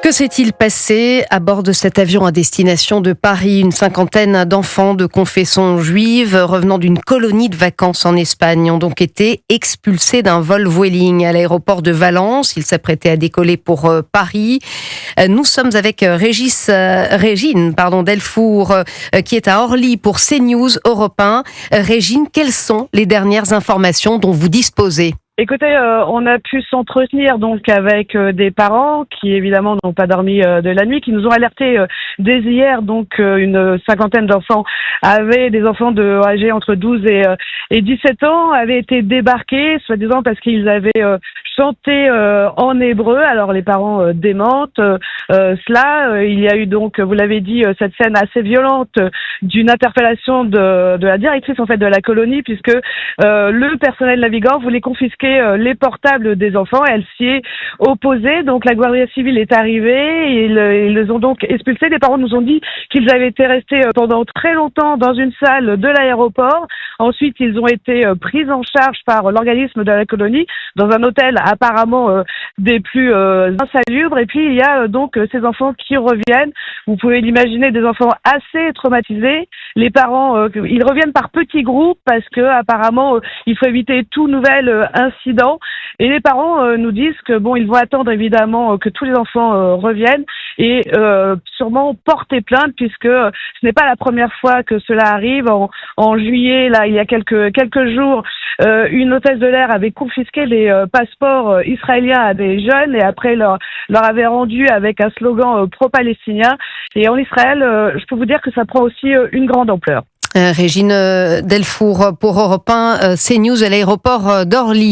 Que s'est-il passé à bord de cet avion à destination de Paris? Une cinquantaine d'enfants de confession juive revenant d'une colonie de vacances en Espagne ont donc été expulsés d'un vol Vueling à l'aéroport de Valence. Ils s'apprêtaient à décoller pour Paris. Nous sommes avec Régine Delfour qui est à Orly pour CNews Europe 1. Régine, quelles sont les dernières informations dont vous disposez? Écoutez, on a pu s'entretenir donc avec des parents qui évidemment n'ont pas dormi de la nuit, qui nous ont alertés dès hier. Donc une cinquantaine d'enfants des enfants âgés entre 12 et 17 ans avaient été débarqués, soi-disant parce qu'ils avaient chanté en hébreu. Alors les parents démentent cela. Il y a eu donc, vous l'avez dit, cette scène assez violente d'une interpellation de la directrice en fait de la colonie, puisque le personnel navigant voulait confisquer les portables des enfants. Elle s'y est opposée. Donc la Guardia Civile est arrivée et ils les ont donc expulsés. Les parents nous ont dit qu'ils avaient été restés pendant très longtemps dans une salle de l'aéroport. Ensuite, ils ont été pris en charge par l'organisme de la colonie dans un hôtel apparemment des plus insalubres. Et puis il y a donc ces enfants qui reviennent. Vous pouvez l'imaginer, des enfants assez traumatisés. Les parents, ils reviennent par petits groupes parce que apparemment il faut éviter tout nouvel incident. Et les parents nous disent que ils vont attendre évidemment que tous les enfants reviennent et sûrement porter plainte, puisque ce n'est pas la première fois que cela arrive. En juillet, là, il y a quelques jours, une hôtesse de l'air avait confisqué les passeports israéliens à des jeunes et après leur avait rendu avec un slogan pro-palestinien. Et en Israël, je peux vous dire que ça prend aussi une grande ampleur. Régine Delfour pour Europe 1, CNews à l'aéroport d'Orly.